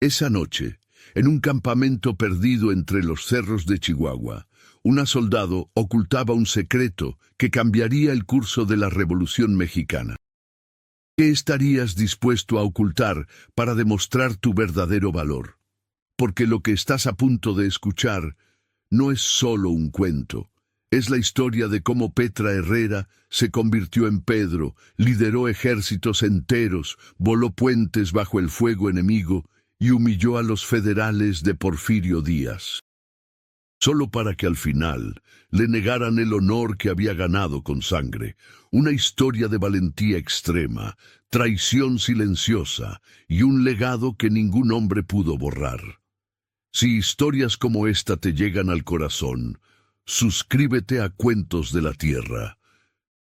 Esa noche, en un campamento perdido entre los cerros de Chihuahua, una soldado ocultaba un secreto que cambiaría el curso de la Revolución Mexicana. ¿Qué estarías dispuesto a ocultar para demostrar tu verdadero valor? Porque lo que estás a punto de escuchar no es solo un cuento. Es la historia de cómo Petra Herrera se convirtió en Pedro, lideró ejércitos enteros, voló puentes bajo el fuego enemigo y humilló a los federales de Porfirio Díaz, solo para que al final le negaran el honor que había ganado con sangre. Una historia de valentía extrema, traición silenciosa y un legado que ningún hombre pudo borrar. Si historias como esta te llegan al corazón, suscríbete a Cuentos de la Tierra.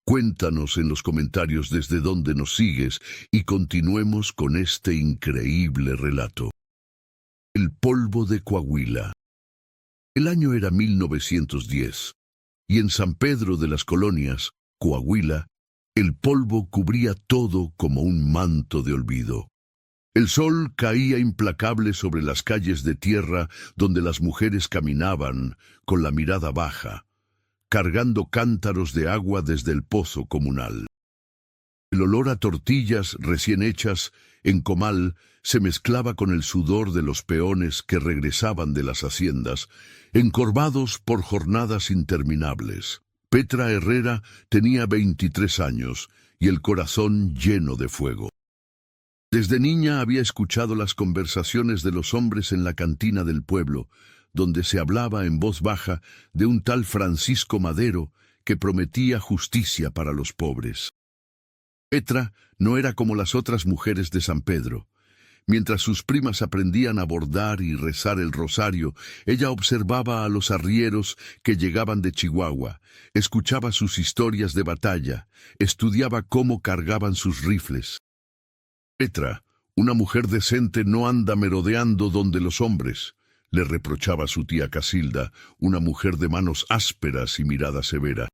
Cuéntanos en los comentarios desde dónde nos sigues y continuemos con este increíble relato. El polvo de Coahuila. El año era 1910, y en San Pedro de las Colonias, Coahuila, el polvo cubría todo como un manto de olvido. El sol caía implacable sobre las calles de tierra donde las mujeres caminaban con la mirada baja, cargando cántaros de agua desde el pozo comunal. El olor a tortillas recién hechas en comal se mezclaba con el sudor de los peones que regresaban de las haciendas, encorvados por jornadas interminables. Petra Herrera tenía 23 años y el corazón lleno de fuego. Desde niña había escuchado las conversaciones de los hombres en la cantina del pueblo, donde se hablaba en voz baja de un tal Francisco Madero que prometía justicia para los pobres. Petra no era como las otras mujeres de San Pedro. Mientras sus primas aprendían a bordar y rezar el rosario, ella observaba a los arrieros que llegaban de Chihuahua, escuchaba sus historias de batalla, estudiaba cómo cargaban sus rifles. Petra, una mujer decente, no anda merodeando donde los hombres, le reprochaba su tía Casilda, una mujer de manos ásperas y mirada severa.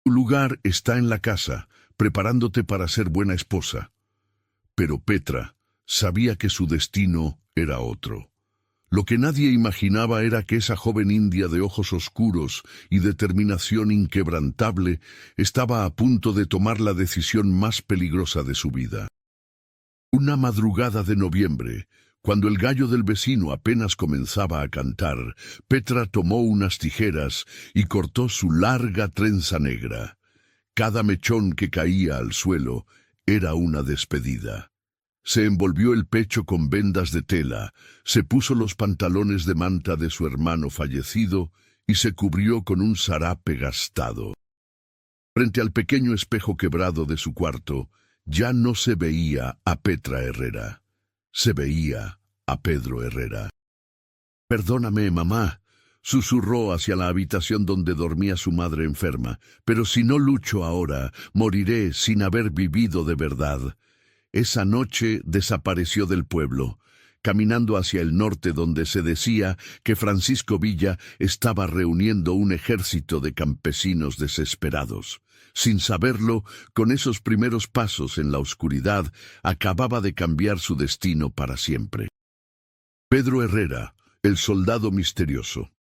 Tu lugar está en la casa, preparándote para ser buena esposa. Pero Petra sabía que su destino era otro. Lo que nadie imaginaba era que esa joven india de ojos oscuros y determinación inquebrantable estaba a punto de tomar la decisión más peligrosa de su vida. Una madrugada de noviembre, cuando el gallo del vecino apenas comenzaba a cantar, Petra tomó unas tijeras y cortó su larga trenza negra. Cada mechón que caía al suelo era una despedida. Se envolvió el pecho con vendas de tela, se puso los pantalones de manta de su hermano fallecido y se cubrió con un zarape gastado. Frente al pequeño espejo quebrado de su cuarto, ya no se veía a Petra Herrera, se veía a Pedro Herrera. «Perdóname, mamá», susurró hacia la habitación donde dormía su madre enferma, «pero si no lucho ahora, moriré sin haber vivido de verdad». Esa noche desapareció del pueblo, caminando hacia el norte donde se decía que Francisco Villa estaba reuniendo un ejército de campesinos desesperados. Sin saberlo, con esos primeros pasos en la oscuridad, acababa de cambiar su destino para siempre. Pedro Herrera, el soldado misterioso.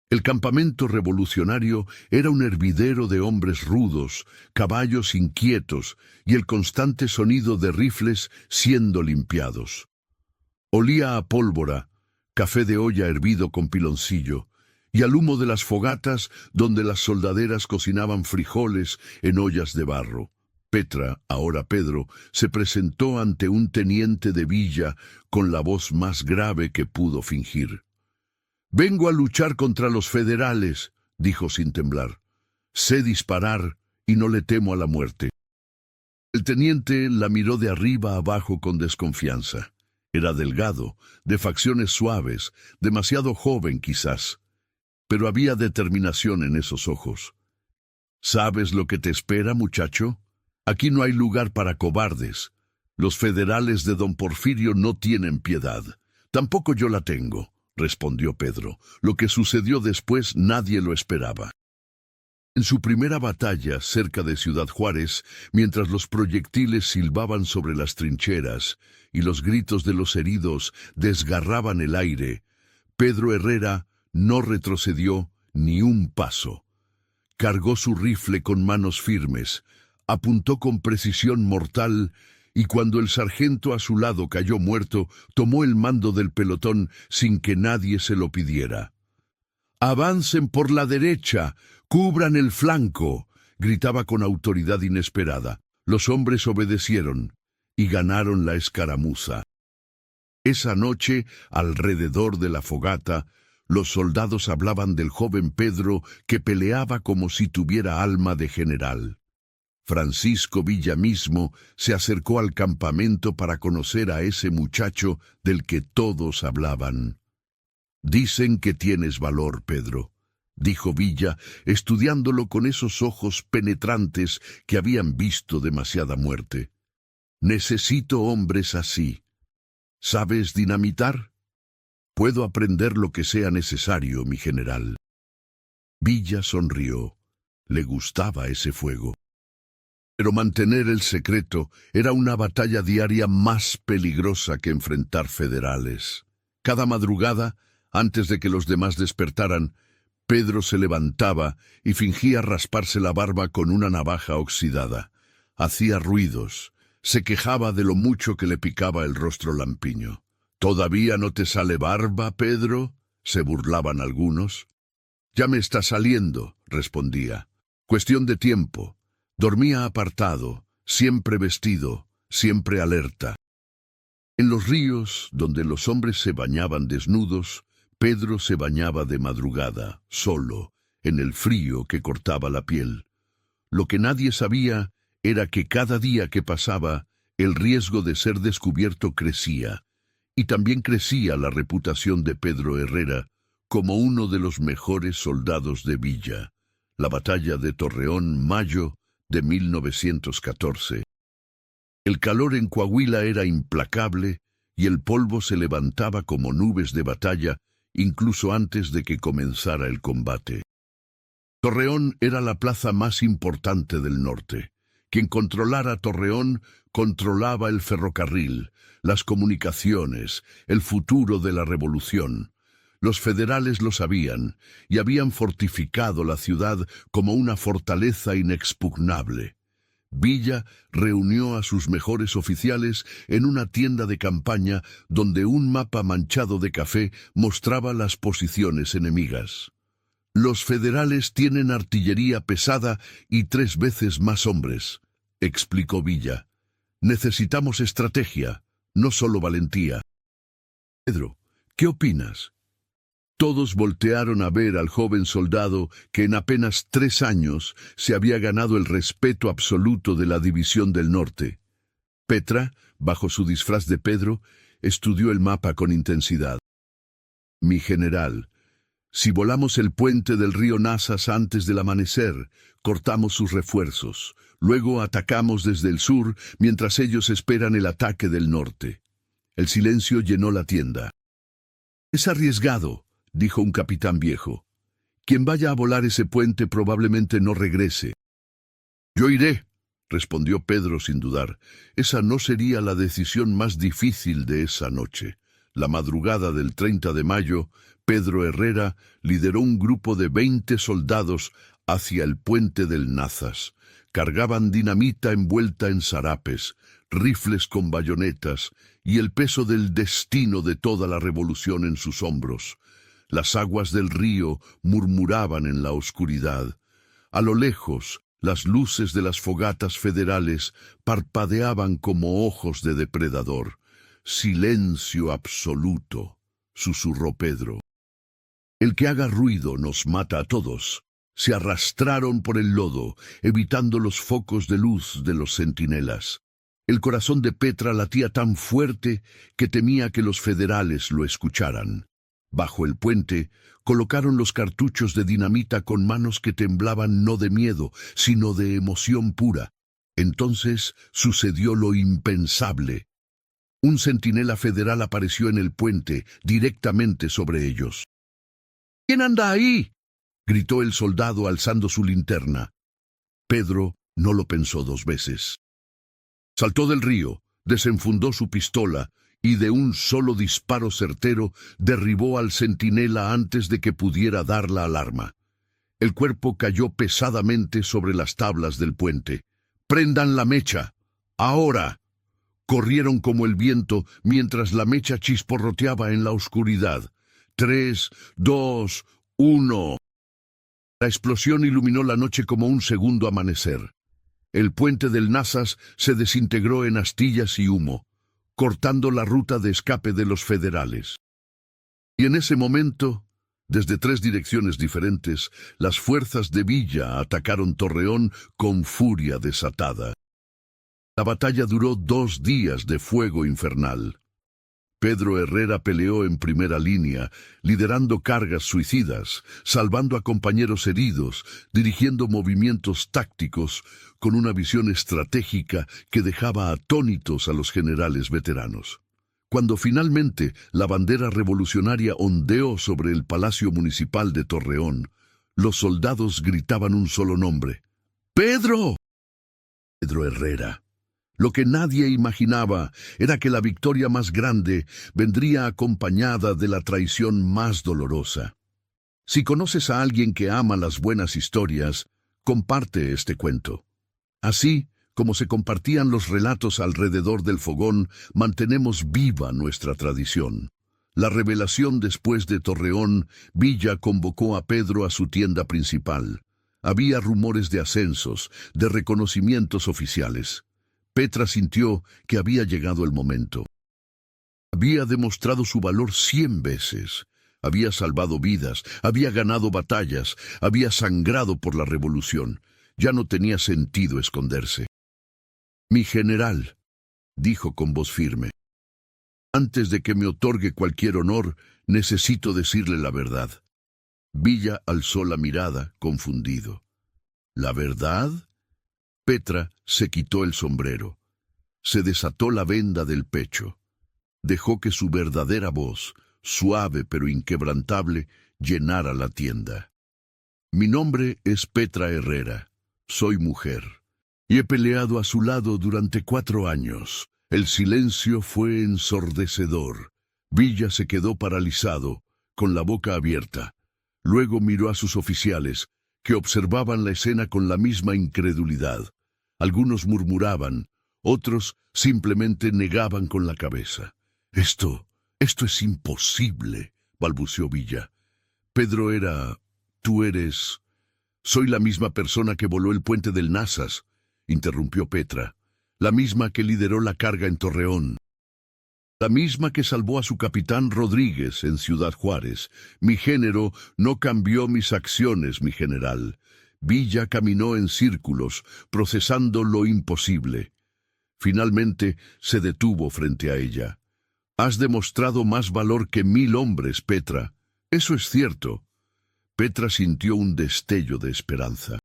El campamento revolucionario era un hervidero de hombres rudos, caballos inquietos y el constante sonido de rifles siendo limpiados. Olía a pólvora, café de olla hervido con piloncillo, y al humo de las fogatas donde las soldaderas cocinaban frijoles en ollas de barro. Petra, ahora Pedro, se presentó ante un teniente de Villa con la voz más grave que pudo fingir. «Vengo a luchar contra los federales», dijo sin temblar. «Sé disparar y no le temo a la muerte». El teniente la miró de arriba abajo con desconfianza. Era delgado, de facciones suaves, demasiado joven quizás, pero había determinación en esos ojos. «¿Sabes lo que te espera, muchacho? Aquí no hay lugar para cobardes. Los federales de don Porfirio no tienen piedad. Tampoco yo la tengo», respondió Pedro. Lo que sucedió después nadie lo esperaba. En su primera batalla cerca de Ciudad Juárez, mientras los proyectiles silbaban sobre las trincheras y los gritos de los heridos desgarraban el aire, Pedro Herrera no retrocedió ni un paso. Cargó su rifle con manos firmes, apuntó con precisión mortal y cuando el sargento a su lado cayó muerto, tomó el mando del pelotón sin que nadie se lo pidiera. «¡Avancen por la derecha! ¡Cubran el flanco!», gritaba con autoridad inesperada. Los hombres obedecieron y ganaron la escaramuza. Esa noche, alrededor de la fogata, los soldados hablaban del joven Pedro que peleaba como si tuviera alma de general. Francisco Villa mismo se acercó al campamento para conocer a ese muchacho del que todos hablaban. «Dicen que tienes valor, Pedro», dijo Villa, estudiándolo con esos ojos penetrantes que habían visto demasiada muerte. «Necesito hombres así. ¿Sabes dinamitar? Puedo aprender lo que sea necesario, mi general». Villa sonrió. Le gustaba ese fuego. Pero mantener el secreto era una batalla diaria más peligrosa que enfrentar federales. Cada madrugada, antes de que los demás despertaran, Pedro se levantaba y fingía rasparse la barba con una navaja oxidada. Hacía ruidos, se quejaba de lo mucho que le picaba el rostro lampiño. «¿Todavía no te sale barba, Pedro?», se burlaban algunos. «Ya me está saliendo», respondía. «Cuestión de tiempo». Dormía apartado, siempre vestido, siempre alerta. En los ríos, donde los hombres se bañaban desnudos, Pedro se bañaba de madrugada, solo, en el frío que cortaba la piel. Lo que nadie sabía era que cada día que pasaba, el riesgo de ser descubierto crecía, y también crecía la reputación de Pedro Herrera como uno de los mejores soldados de Villa. La batalla de Torreón, mayo de 1914. El calor en Coahuila era implacable y el polvo se levantaba como nubes de batalla incluso antes de que comenzara el combate. Torreón era la plaza más importante del norte. Quien controlara Torreón controlaba el ferrocarril, las comunicaciones, el futuro de la revolución. Los federales lo sabían y habían fortificado la ciudad como una fortaleza inexpugnable. Villa reunió a sus mejores oficiales en una tienda de campaña donde un mapa manchado de café mostraba las posiciones enemigas. «Los federales tienen artillería pesada y 3 veces más hombres», explicó Villa. «Necesitamos estrategia, no solo valentía». «Pedro, ¿qué opinas?». Todos voltearon a ver al joven soldado que en apenas 3 años se había ganado el respeto absoluto de la División del Norte. Petra, bajo su disfraz de Pedro, estudió el mapa con intensidad. «Mi general, si volamos el puente del río Nazas antes del amanecer, cortamos sus refuerzos. Luego atacamos desde el sur mientras ellos esperan el ataque del norte». El silencio llenó la tienda. «Es arriesgado», dijo un capitán viejo. «Quien vaya a volar ese puente probablemente no regrese». «Yo iré», respondió Pedro sin dudar. Esa no sería la decisión más difícil de esa noche. La madrugada del 30 de mayo, Pedro Herrera lideró un grupo de 20 soldados hacia el puente del Nazas. Cargaban dinamita envuelta en sarapes, rifles con bayonetas y el peso del destino de toda la revolución en sus hombros. Las aguas del río murmuraban en la oscuridad. A lo lejos, las luces de las fogatas federales parpadeaban como ojos de depredador. «Silencio absoluto», susurró Pedro. «El que haga ruido nos mata a todos». Se arrastraron por el lodo, evitando los focos de luz de los centinelas. El corazón de Petra latía tan fuerte que temía que los federales lo escucharan. Bajo el puente, colocaron los cartuchos de dinamita con manos que temblaban no de miedo, sino de emoción pura. Entonces sucedió lo impensable. Un centinela federal apareció en el puente, directamente sobre ellos. «¿Quién anda ahí?», gritó el soldado alzando su linterna. Pedro no lo pensó dos veces. Saltó del río, desenfundó su pistola y de un solo disparo certero derribó al centinela antes de que pudiera dar la alarma. El cuerpo cayó pesadamente sobre las tablas del puente. ¡Prendan la mecha! ¡Ahora! Corrieron como el viento mientras la mecha chisporroteaba en la oscuridad. 3, 2, 1. La explosión iluminó la noche como un segundo amanecer. El puente del Nazas se desintegró en astillas y humo, cortando la ruta de escape de los federales. Y en ese momento, desde 3 direcciones diferentes, las fuerzas de Villa atacaron Torreón con furia desatada. La batalla duró 2 días de fuego infernal. Pedro Herrera peleó en primera línea, liderando cargas suicidas, salvando a compañeros heridos, dirigiendo movimientos tácticos, con una visión estratégica que dejaba atónitos a los generales veteranos. Cuando finalmente la bandera revolucionaria ondeó sobre el Palacio Municipal de Torreón, los soldados gritaban un solo nombre: ¡Pedro! Pedro Herrera. Lo que nadie imaginaba era que la victoria más grande vendría acompañada de la traición más dolorosa. Si conoces a alguien que ama las buenas historias, comparte este cuento. Así como se compartían los relatos alrededor del fogón, mantenemos viva nuestra tradición. La revelación después de Torreón, Villa convocó a Pedro a su tienda principal. Había rumores de ascensos, de reconocimientos oficiales. Petra sintió que había llegado el momento. Había demostrado su valor 100 veces. Había salvado vidas, había ganado batallas, había sangrado por la revolución. Ya no tenía sentido esconderse. «Mi general», dijo con voz firme, «antes de que me otorgue cualquier honor, necesito decirle la verdad». Villa alzó la mirada, confundido. «¿La verdad?» Petra se quitó el sombrero. Se desató la venda del pecho. Dejó que su verdadera voz, suave pero inquebrantable, llenara la tienda. «Mi nombre es Petra Herrera. Soy mujer. Y he peleado a su lado durante 4 años. El silencio fue ensordecedor. Villa se quedó paralizado, con la boca abierta. Luego miró a sus oficiales, que observaban la escena con la misma incredulidad. Algunos murmuraban, otros simplemente negaban con la cabeza. Esto es imposible», balbuceó Villa. «Pedro era... tú eres...» «Soy la misma persona que voló el puente del Nazas», interrumpió Petra. «La misma que lideró la carga en Torreón. La misma que salvó a su capitán Rodríguez en Ciudad Juárez. Mi género no cambió mis acciones, mi general». Villa caminó en círculos, procesando lo imposible. Finalmente se detuvo frente a ella. «Has demostrado más valor que 1000 hombres, Petra. Eso es cierto». Petra sintió un destello de esperanza.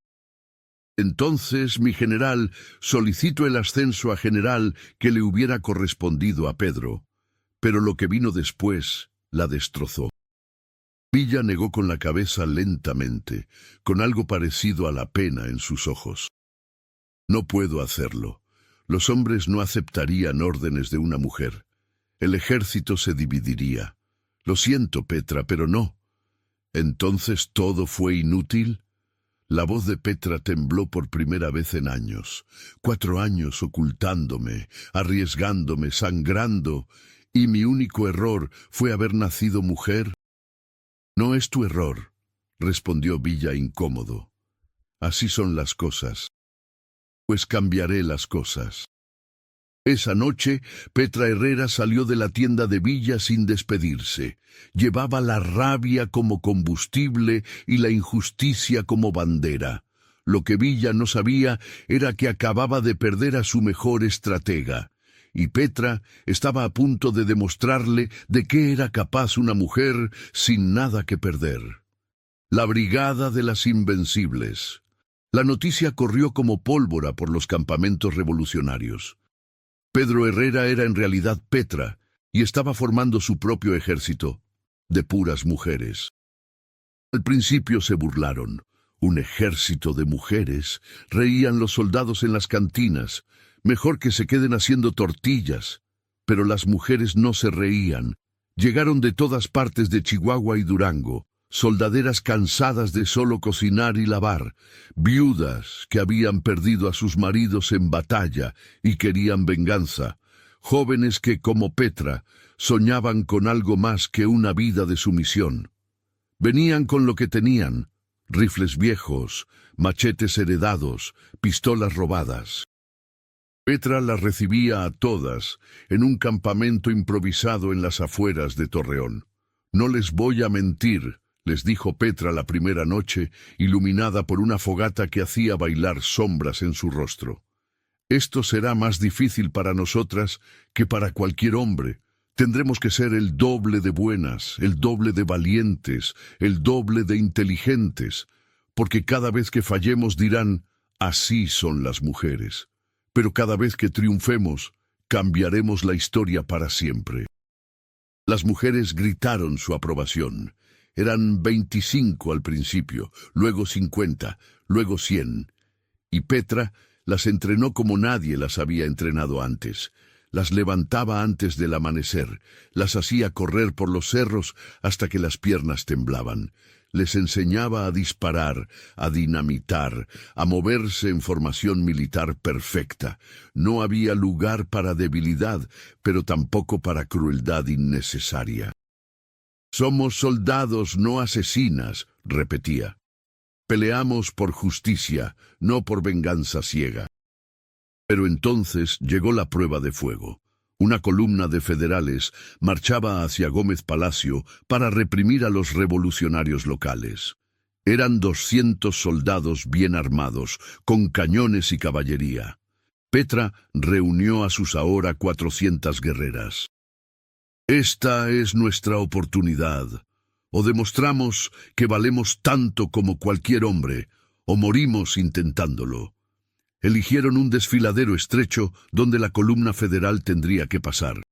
«Entonces, mi general, solicito el ascenso a general que le hubiera correspondido a Pedro». Pero lo que vino después la destrozó. Villa negó con la cabeza lentamente, con algo parecido a la pena en sus ojos. «No puedo hacerlo. Los hombres no aceptarían órdenes de una mujer. El ejército se dividiría. Lo siento, Petra, pero no». «¿Entonces todo fue inútil?» La voz de Petra tembló por primera vez en años. 4 años ocultándome, arriesgándome, sangrando, y mi único error fue haber nacido mujer. «No es tu error», respondió Villa incómodo. «Así son las cosas. Pues cambiaré las cosas». Esa noche, Petra Herrera salió de la tienda de Villa sin despedirse. Llevaba la rabia como combustible y la injusticia como bandera. Lo que Villa no sabía era que acababa de perder a su mejor estratega. Y Petra estaba a punto de demostrarle de qué era capaz una mujer sin nada que perder. La Brigada de las Invencibles. La noticia corrió como pólvora por los campamentos revolucionarios. Pedro Herrera era en realidad Petra y estaba formando su propio ejército de puras mujeres. Al principio se burlaron. Un ejército de mujeres. Reían los soldados en las cantinas. Mejor que se queden haciendo tortillas. Pero las mujeres no se reían. Llegaron de todas partes de Chihuahua y Durango. Soldaderas cansadas de solo cocinar y lavar, viudas que habían perdido a sus maridos en batalla y querían venganza, jóvenes que, como Petra, soñaban con algo más que una vida de sumisión. Venían con lo que tenían, rifles viejos, machetes heredados, pistolas robadas. Petra las recibía a todas en un campamento improvisado en las afueras de Torreón. No les voy a mentir, les dijo Petra la primera noche, iluminada por una fogata que hacía bailar sombras en su rostro. Esto será más difícil para nosotras que para cualquier hombre. Tendremos que ser el doble de buenas, el doble de valientes, el doble de inteligentes, porque cada vez que fallemos dirán, así son las mujeres. Pero cada vez que triunfemos, cambiaremos la historia para siempre. Las mujeres gritaron su aprobación. Eran 25 al principio, luego 50, luego 100. Y Petra las entrenó como nadie las había entrenado antes. Las levantaba antes del amanecer, las hacía correr por los cerros hasta que las piernas temblaban. Les enseñaba a disparar, a dinamitar, a moverse en formación militar perfecta. No había lugar para debilidad, pero tampoco para crueldad innecesaria. Somos soldados, no asesinas, repetía. Peleamos por justicia, no por venganza ciega. Pero entonces llegó la prueba de fuego. Una columna de federales marchaba hacia Gómez Palacio para reprimir a los revolucionarios locales. Eran 200 soldados bien armados, con cañones y caballería. Petra reunió a sus ahora 400 guerreras. Esta es nuestra oportunidad. O demostramos que valemos tanto como cualquier hombre, o morimos intentándolo. Eligieron un desfiladero estrecho donde la columna federal tendría que pasar.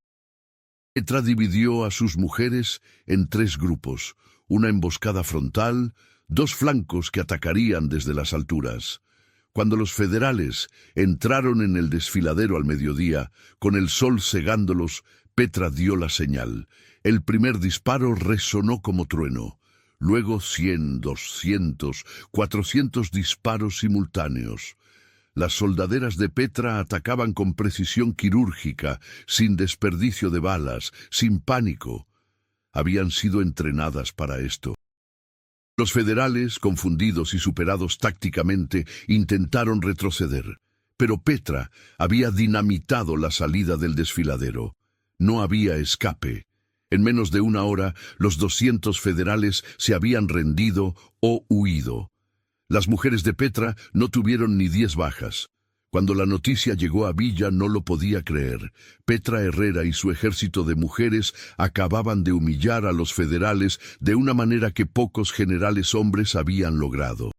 Petra dividió a sus mujeres en 3 grupos, una emboscada frontal, 2 flancos que atacarían desde las alturas. Cuando los federales entraron en el desfiladero al mediodía, con el sol cegándolos, Petra dio la señal. El primer disparo resonó como trueno. Luego 100, 200, 400 disparos simultáneos. Las soldaderas de Petra atacaban con precisión quirúrgica, sin desperdicio de balas, sin pánico. Habían sido entrenadas para esto. Los federales, confundidos y superados tácticamente, intentaron retroceder. Pero Petra había dinamitado la salida del desfiladero. No había escape. En menos de una hora, los 200 federales se habían rendido o huido. Las mujeres de Petra no tuvieron ni 10 bajas. Cuando la noticia llegó a Villa no lo podía creer. Petra Herrera y su ejército de mujeres acababan de humillar a los federales de una manera que pocos generales hombres habían logrado.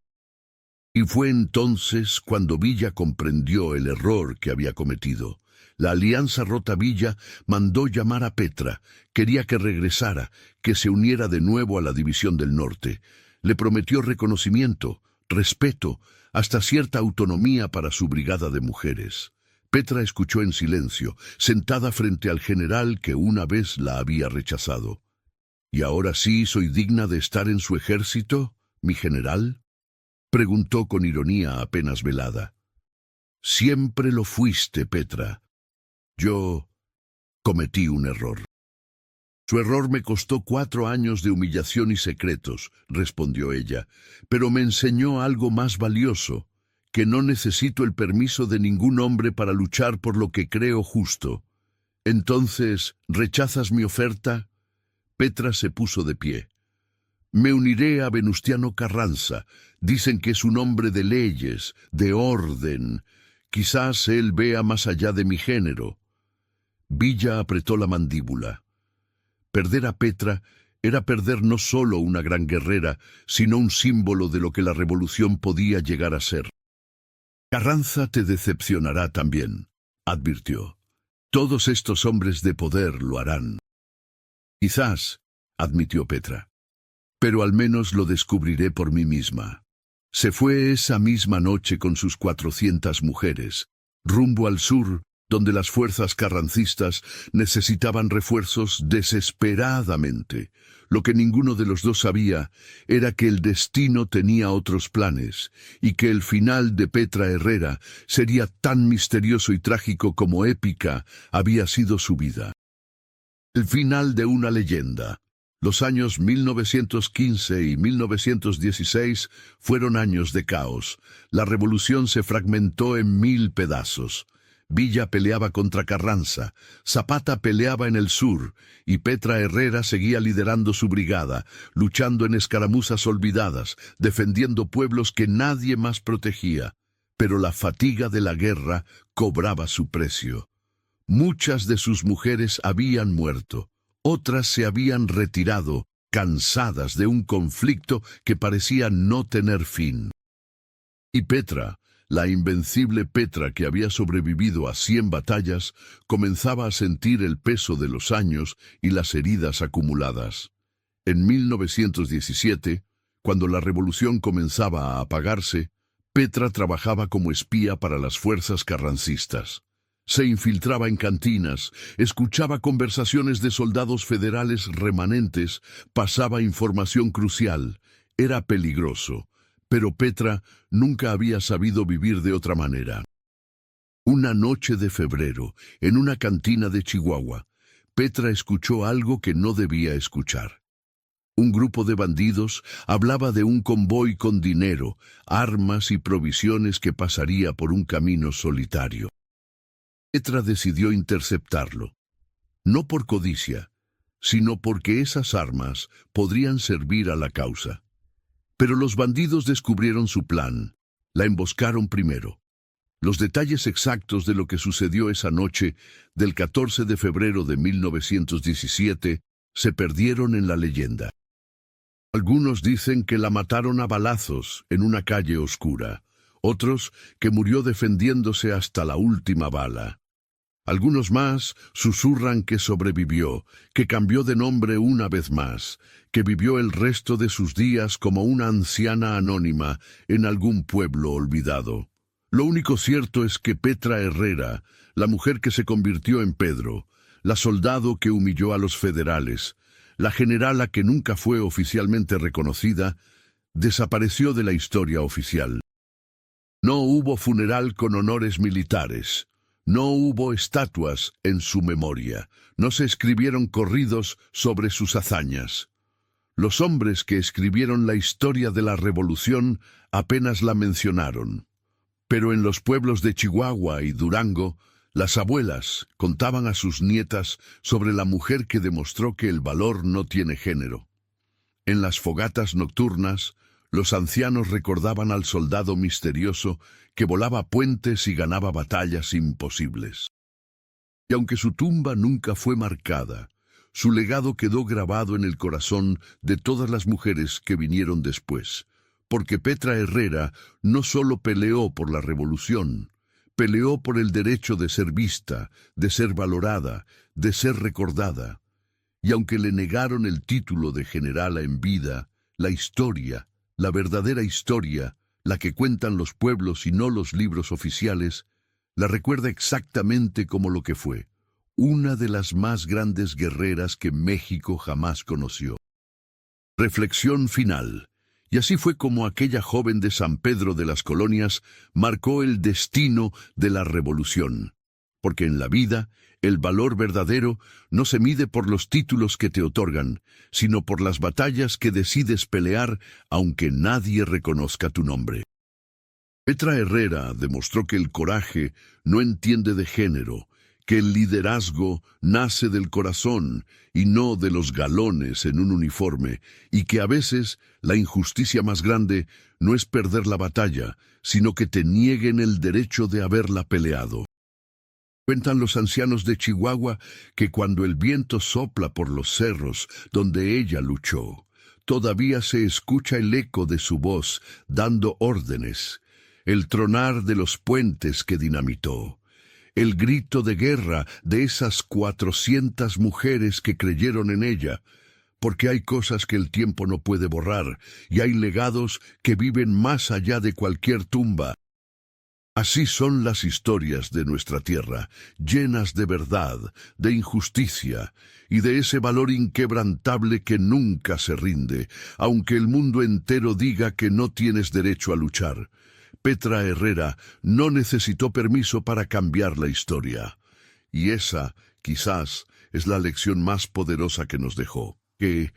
Y fue entonces cuando Villa comprendió el error que había cometido. La Alianza Rota Villa mandó llamar a Petra. Quería que regresara, que se uniera de nuevo a la División del Norte. Le prometió reconocimiento, respeto, hasta cierta autonomía para su brigada de mujeres. Petra escuchó en silencio, sentada frente al general que una vez la había rechazado. ¿Y ahora sí soy digna de estar en su ejército, mi general?, preguntó con ironía apenas velada. Siempre lo fuiste, Petra. Yo cometí un error. Su error me costó 4 años de humillación y secretos, respondió ella, pero me enseñó algo más valioso, que no necesito el permiso de ningún hombre para luchar por lo que creo justo. Entonces, ¿rechazas mi oferta? Petra se puso de pie. Me uniré a Venustiano Carranza. Dicen que es un hombre de leyes, de orden. Quizás él vea más allá de mi género. Villa apretó la mandíbula. Perder a Petra era perder no solo una gran guerrera, sino un símbolo de lo que la revolución podía llegar a ser. Carranza te decepcionará también, advirtió. Todos estos hombres de poder lo harán. Quizás, admitió Petra. pero al menos lo descubriré por mí misma. Se fue esa misma noche con sus 400 mujeres, rumbo al sur, donde las fuerzas carrancistas necesitaban refuerzos desesperadamente. Lo que ninguno de los dos sabía era que el destino tenía otros planes y que el final de Petra Herrera sería tan misterioso y trágico como épica había sido su vida. El final de una leyenda. Los años 1915 y 1916 fueron años de caos. La revolución se fragmentó en 1000 pedazos. Villa peleaba contra Carranza, Zapata peleaba en el sur, y Petra Herrera seguía liderando su brigada, luchando en escaramuzas olvidadas, defendiendo pueblos que nadie más protegía. Pero la fatiga de la guerra cobraba su precio. Muchas de sus mujeres habían muerto, otras se habían retirado, cansadas de un conflicto que parecía no tener fin. Y Petra, la invencible Petra que había sobrevivido a 100 batallas, comenzaba a sentir el peso de los años y las heridas acumuladas. En 1917, cuando la revolución comenzaba a apagarse, Petra trabajaba como espía para las fuerzas carrancistas. Se infiltraba en cantinas, escuchaba conversaciones de soldados federales remanentes, pasaba información crucial. Era peligroso. Pero Petra nunca había sabido vivir de otra manera. Una noche de febrero, en una cantina de Chihuahua, Petra escuchó algo que no debía escuchar. Un grupo de bandidos hablaba de un convoy con dinero, armas y provisiones que pasaría por un camino solitario. Petra decidió interceptarlo, no por codicia, sino porque esas armas podrían servir a la causa. Pero los bandidos descubrieron su plan. La emboscaron primero. Los detalles exactos de lo que sucedió esa noche del 14 de febrero de 1917 se perdieron en la leyenda. Algunos dicen que la mataron a balazos en una calle oscura, otros que murió defendiéndose hasta la última bala. Algunos más susurran que sobrevivió, que cambió de nombre una vez más, que vivió el resto de sus días como una anciana anónima en algún pueblo olvidado. Lo único cierto es que Petra Herrera, la mujer que se convirtió en Pedro, la soldado que humilló a los federales, la generala que nunca fue oficialmente reconocida, desapareció de la historia oficial. No hubo funeral con honores militares. No hubo estatuas en su memoria, no se escribieron corridos sobre sus hazañas. Los hombres que escribieron la historia de la revolución apenas la mencionaron. Pero en los pueblos de Chihuahua y Durango, las abuelas contaban a sus nietas sobre la mujer que demostró que el valor no tiene género. En las fogatas nocturnas, los ancianos recordaban al soldado misterioso que volaba puentes y ganaba batallas imposibles. Y aunque su tumba nunca fue marcada, su legado quedó grabado en el corazón de todas las mujeres que vinieron después, porque Petra Herrera no solo peleó por la revolución, peleó por el derecho de ser vista, de ser valorada, de ser recordada. Y aunque le negaron el título de generala en vida, la historia, la verdadera historia, la que cuentan los pueblos y no los libros oficiales, la recuerda exactamente como lo que fue, una de las más grandes guerreras que México jamás conoció. Reflexión final. Y así fue como aquella joven de San Pedro de las Colonias marcó el destino de la revolución. Porque en la vida, el valor verdadero no se mide por los títulos que te otorgan, sino por las batallas que decides pelear aunque nadie reconozca tu nombre. Petra Herrera demostró que el coraje no entiende de género, que el liderazgo nace del corazón y no de los galones en un uniforme, y que a veces la injusticia más grande no es perder la batalla, sino que te nieguen el derecho de haberla peleado. Cuentan los ancianos de Chihuahua que cuando el viento sopla por los cerros donde ella luchó, todavía se escucha el eco de su voz dando órdenes, el tronar de los puentes que dinamitó, el grito de guerra de esas 400 mujeres que creyeron en ella, porque hay cosas que el tiempo no puede borrar, y hay legados que viven más allá de cualquier tumba. Así son las historias de nuestra tierra, llenas de verdad, de injusticia y de ese valor inquebrantable que nunca se rinde, aunque el mundo entero diga que no tienes derecho a luchar. Petra Herrera no necesitó permiso para cambiar la historia. Y esa, quizás, es la lección más poderosa que nos dejó, que,